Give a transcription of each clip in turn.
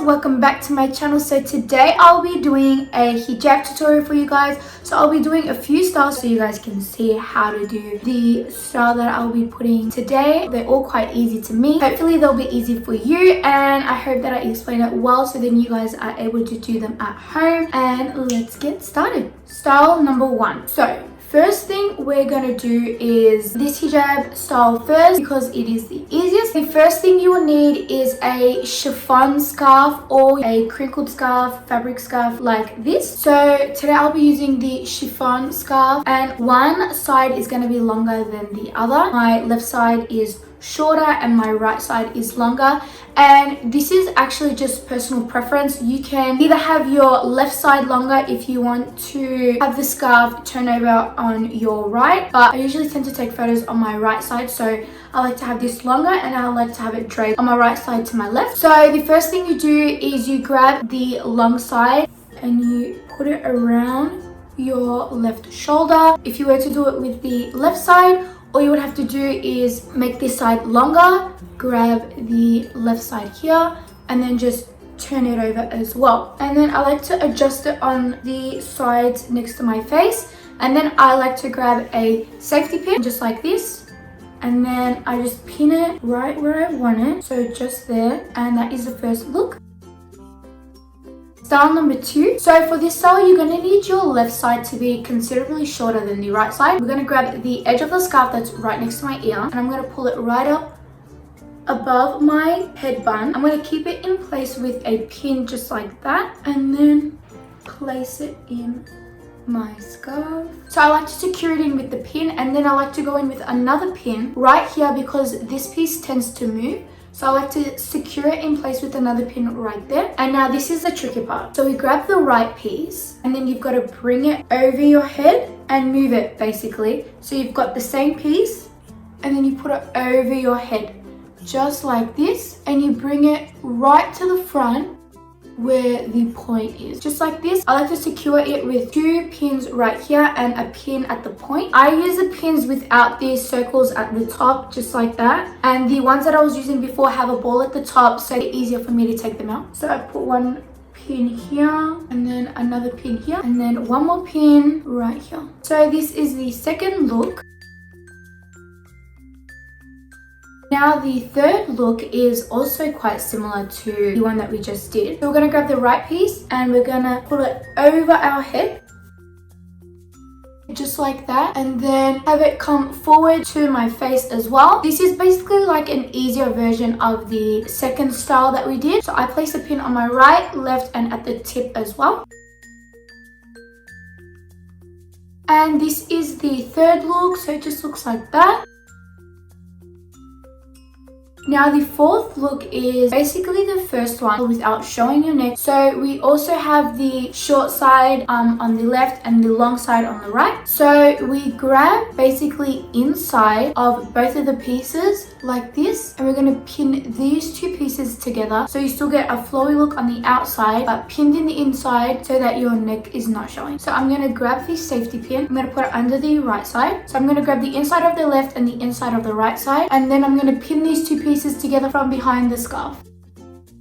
Welcome back to my channel. So today I'll be doing a hijab tutorial for you guys. So I'll be doing a few styles so you guys can see how to do the style that I'll be putting today. They're all quite easy to me. Hopefully they'll be easy for you, and I hope that I explain it well so then you guys are able to do them at home. And let's get started. Style number 1. So first thing we're gonna do is this hijab style first because it is the easiest. The first thing you will need is a chiffon scarf or a crinkled scarf, fabric scarf like this. So today I'll be using the chiffon scarf, and one side is gonna be longer than the other. My left side is shorter and my right side is longer, and this is actually just personal preference. You can either have your left side longer if you want to have the scarf turn over on your right, but I usually tend to take photos on my right side, so I like to have this longer and I like to have it draped on my right side to my left. So the first thing you do is you grab the long side and you put it around your left shoulder. If you were to do it with the left side, all you would have to do is make this side longer, grab the left side here, and then just turn it over as well. And then I like to adjust it on the sides next to my face. And then I like to grab a safety pin, just like this. And then I just pin it right where I want it. So just there. And that is the first look. Style number 2. So for this style, you're going to need your left side to be considerably shorter than the right side. We're going to grab the edge of the scarf that's right next to my ear, and I'm going to pull it right up above my head bun. I'm going to keep it in place with a pin just like that, and then place it in my scarf. So I like to secure it in with the pin, and then I like to go in with another pin right here because this piece tends to move. So I like to secure it in place with another pin right there. And now this is the tricky part. So we grab the right piece and then you've got to bring it over your head and move it basically. So you've got the same piece and then you put it over your head just like this, and you bring it right to the front where the point is, just like this. I like to secure it with 2 pins right here and a pin at the point. I use the pins without these circles at the top, just like that, and the ones that I was using before have a ball at the top, so it's easier for me to take them out. So I put one pin here and then another pin here and then one more pin right here. So this is the second look. Now the third look is also quite similar to the one that we just did. So we're going to grab the right piece and we're going to put it over our head just like that, and then have it come forward to my face as well. This is basically like an easier version of the second style that we did. So I place a pin on my right, left, and at the tip as well. And this is the third look, so it just looks like that. Now the fourth look is basically the first one without showing your neck. So we also have the short side on the left and the long side on the right. So we grab basically inside of both of the pieces like this, and we're going to pin these 2 pieces together. So you still get a flowy look on the outside but pinned in the inside so that your neck is not showing. So I'm going to grab the safety pin. I'm going to put it under the right side. So I'm going to grab the inside of the left and the inside of the right side, and then I'm going to pin these 2 pieces together from behind the scarf.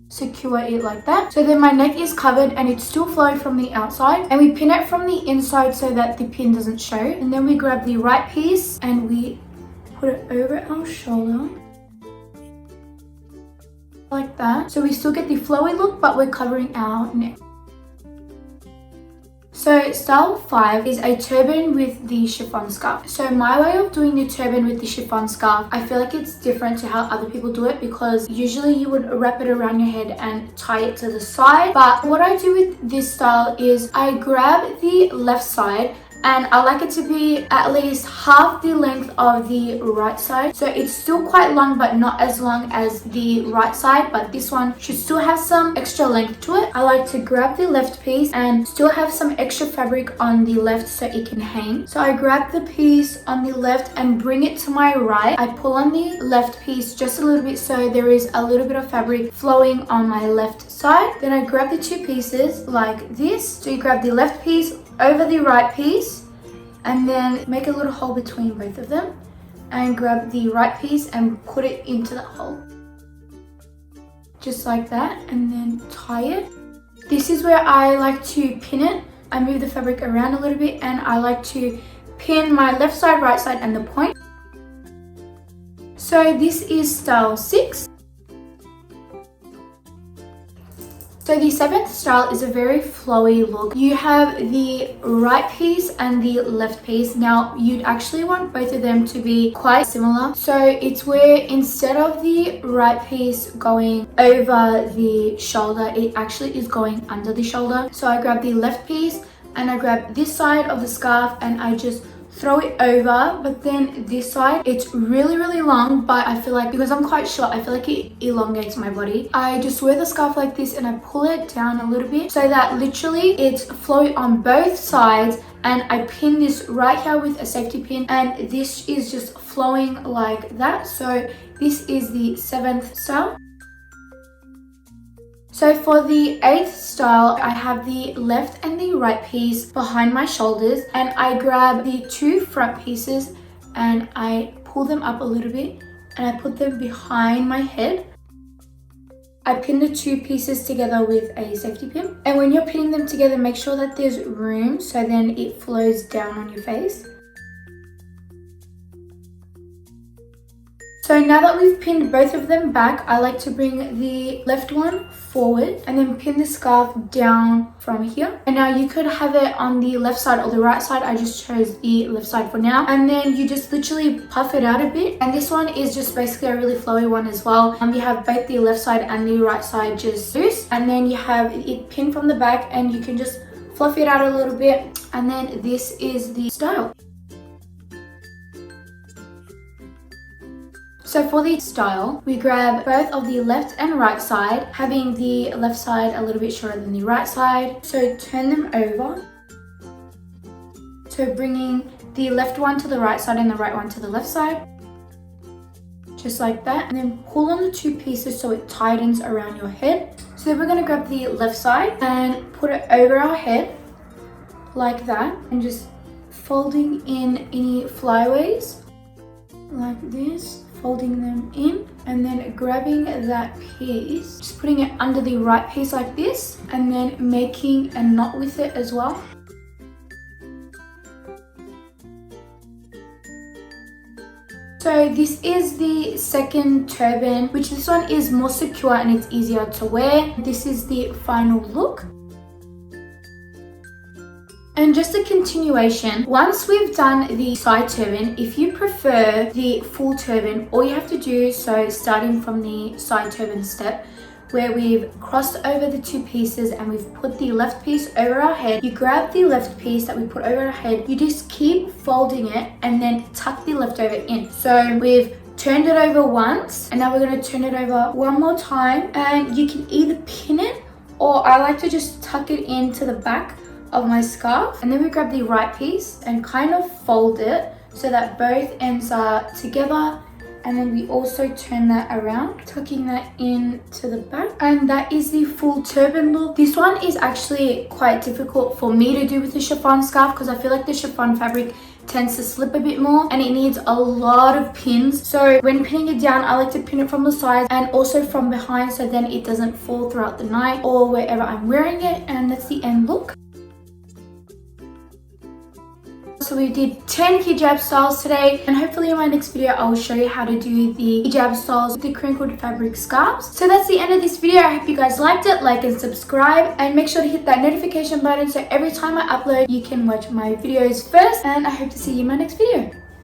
Secure it like that. So then my neck is covered and it's still flowing from the outside, and we pin it from the inside so that the pin doesn't show. And then we grab the right piece and we put it over our shoulder like that. So we still get the flowy look but we're covering our neck. So style 5 is a turban with the chiffon scarf. So my way of doing the turban with the chiffon scarf, I feel like it's different to how other people do it, because usually you would wrap it around your head and tie it to the side. But what I do with this style is I grab the left side and I like it to be at least half the length of the right side. So it's still quite long but not as long as the right side, but this one should still have some extra length to it. I like to grab the left piece and still have some extra fabric on the left so it can hang. So I grab the piece on the left and bring it to my right. I pull on the left piece just a little bit so there is a little bit of fabric flowing on my left side. Then I grab the two pieces like this. So you grab the left piece over the right piece and then make a little hole between both of them. and grab the right piece and put it into that hole. Just like that, and then tie it. This is where I like to pin it. I move the fabric around a little bit and I like to pin my left side, right side and the point. So this is style 6. So the 7th style is a very flowy look. You have the right piece and the left piece. Now you'd actually want both of them to be quite similar. So it's where instead of the right piece going over the shoulder, it actually is going under the shoulder. So I grab the left piece and I grab this side of the scarf and I just throw it over, but then this side, it's really long, but I feel like because I'm quite short, I feel like it elongates my body. I just wear the scarf like this and I pull it down a little bit so that literally it's flowy on both sides, and I pin this right here with a safety pin, and this is just flowing like that. So this is the 7th style. So for the 8th style, I have the left and the right piece behind my shoulders, and I grab the 2 front pieces and I pull them up a little bit and I put them behind my head. I pin the 2 pieces together with a safety pin, and when you're pinning them together, make sure that there's room so then it flows down on your face. So now that we've pinned both of them back, I like to bring the left one forward and then pin the scarf down from here. And now you could have it on the left side or the right side. I just chose the left side for now. And then you just literally puff it out a bit. And this one is just basically a really flowy one as well. You have both the left side and the right side just loose. And then you have it pinned from the back and you can just fluff it out a little bit. And then this is the style. So for the style, we grab both of the left and right side, having the left side a little bit shorter than the right side. So turn them over. So bringing the left one to the right side and the right one to the left side. Just like that. And then pull on the 2 pieces so it tightens around your head. So then we're going to grab the left side and put it over our head like that. And just folding in any flyaways like this. Folding them in and then grabbing that piece, just putting it under the right piece like this, and then making a knot with it as well. So this is the 2nd turban, which this one is more secure and it's easier to wear. This is the final look. And just a continuation, once we've done the side turban, if you prefer the full turban, all you have to do, so starting from the side turban step, where we've crossed over the 2 pieces and we've put the left piece over our head, you grab the left piece that we put over our head, you just keep folding it and then tuck the leftover in. So we've turned it over once and now we're going to turn it over one more time, and you can either pin it or I like to just tuck it into the back of my scarf, and then we grab the right piece and kind of fold it so that both ends are together, and then we also turn that around, tucking that in to the back, and that is the full turban look. This one is actually quite difficult for me to do with the chiffon scarf because I feel like the chiffon fabric tends to slip a bit more and it needs a lot of pins. So when pinning it down, I like to pin it from the sides and also from behind so then it doesn't fall throughout the night or wherever I'm wearing it. And that's the end look. So we did 10 hijab styles today, and hopefully in my next video I will show you how to do the hijab styles with the crinkled fabric scarves. So that's the end of this video. I hope you guys liked it. Like and subscribe, and make sure to hit that notification button so every time I upload you can watch my videos first, and I hope to see you in my next video.